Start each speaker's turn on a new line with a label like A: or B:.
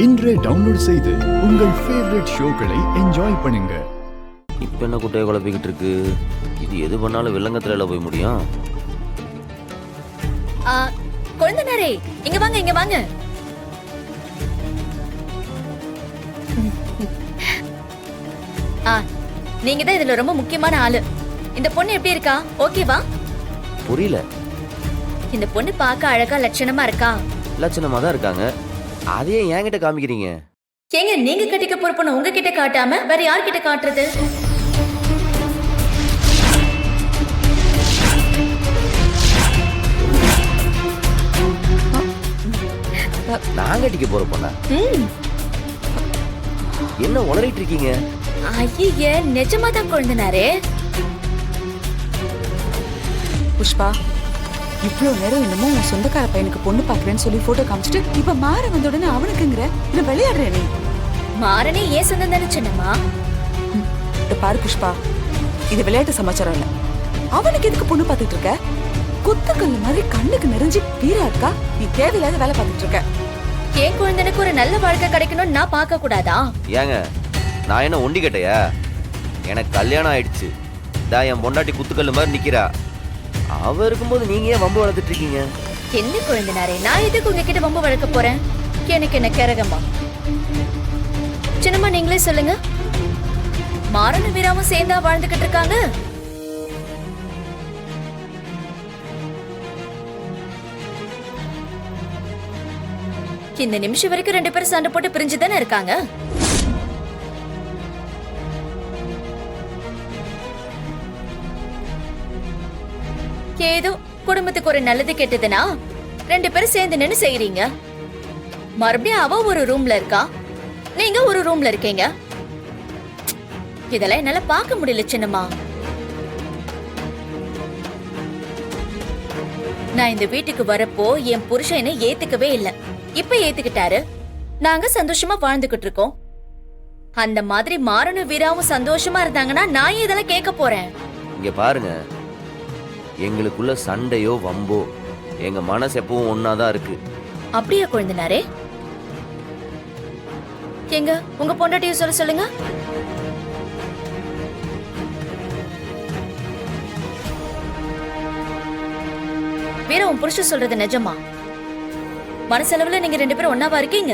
A: இன்றே டவுன்லோட் செய்து உங்கள் ஃபேவரட் ஷோக்களை என்ஜாய் பண்ணுங்க.
B: இப்ப என்ன குட்டையை குழப்பிக்கிட்டு இருக்கு? இது எது பண்ணாலும் வில்லங்கத்துல போய் முடியும்.
C: குழந்தைனாரே, இங்க வாங்க, இங்க வாங்க. நீங்க தான் இதுல ரொம்ப முக்கியமான ஆளு. இந்த பொண்ணு எப்படி இருக்கா? ஓகேவா?
B: புரியல.
C: இந்த பொண்ணு பார்க்க அழகா லட்சணமா இருக்கா?
B: லட்சணமா தான் இருக்காங்க. அதையே என்கிட்ட காமிக்கிறீங்க?
C: ஏங்க, நீங்க கட்டிக்க போற பொண்ணு உங்ககிட்ட காட்டாம வேற யார்கிட்ட காட்டுறது?
B: நான் கட்டிக்க போற பொண்ணா? என்ன உளறிட்டு இருக்கீங்க?
C: ஐயே, நிஜமா தான் குழந்தைனாரே.
D: புஷ்பா, இவ்வளவு நேரம் என்னமோ உன் சொந்தக்கார பையனுக்கு பொண்ணு பாக்குறேன்னு சொல்லி போட்டோ காமிச்சிட்டு இப்ப மாற வந்த உடனே அவனுக்குங்கிற இல்ல விளையாடுற நீ?
C: மாறனே ஏன் சொந்தம் தானே சின்னம்மா.
D: பாரு புஷ்பா, இது விளையாட்டு சமாச்சாரம் இல்ல. அவனுக்கு எதுக்கு பொண்ணு பாத்துட்டு இருக்க? குத்துக்கல் மாதிரி கண்ணுக்கு நெறிஞ்சு வீரா இருக்கா? நீ தேவையில்லாத வேலை பார்த்துட்டு இருக்க.
C: ஏன் குழந்தைனுக்கு ஒரு நல்ல வாழ்க்கை கிடைக்கணும்னு நான் பார்க்க கூடாதா?
B: ஏங்க, நான் என்ன ஒண்டி கட்டையா? எனக்கு கல்யாணம் ஆயிடுச்சு. என் பொண்டாட்டி குத்துக்கல்லு மாதிரி நிக்கிறா. அவ இருக்கும்போது நீங்க ஏன் வம்பு வளர்த்துட்டு இருக்கீங்க?
C: என்ன குழந்தைனாரே, நான் எதுக்கு உங்ககிட்ட வம்பு வளர்க்க போறேன்? எனக்கு என்ன கேரகமா? சின்னம்மா, நீங்களே சொல்லுங்க. மாறன வீராவும் சேர்ந்தா வாழ்ந்துகிட்டு இருக்காங்க? இந்த நிமிஷம் வரைக்கும் 2 பேரும் சண்டை போட்டு பிரிஞ்சுதானே இருக்காங்க. ஏதோ குடும்பத்துக்கு ஒரு நல்லது கெட்டதுன்னா 2 பேரும் சேர்ந்து நின்னு செய்யறீங்க. மறுபடியும் அவ ஒரு ரூம்ல இருக்கா, நீங்க ஒரு ரூம்ல இருக்கீங்க. இதெல்லாம் என்னால பார்க்க முடியல சின்னம்மா. நான் இந்த வீட்டுக்கு வரப்போ என் புருஷன் என்ன ஏத்துக்கவே இல்ல. இப்ப ஏத்துக்கிட்டாரு. நாங்க சந்தோஷமா வாழ்ந்துகிட்டு இருக்கோம். அந்த மாதிரி மாறனும் வீராவும் சந்தோஷமா இருந்தாங்கன்னா நான் இதெல்லாம் கேட்க போறேன்?
B: இங்க பாருங்க, எங்களுக்குள்ள சண்டையோ வம்போ எங்க மனசு எப்பவும் ஒன்னாதான் இருக்கு.
C: அப்படியா குழந்தைனாரே? எங்க உங்க பொண்டாட்டிய சொல்ல சொல்லுங்க. வீரா, உன் புருஷன் சொல்றது நிஜமா? மனசளவுல நீங்க 2 பேரும் ஒன்னாவா இருக்கீங்க?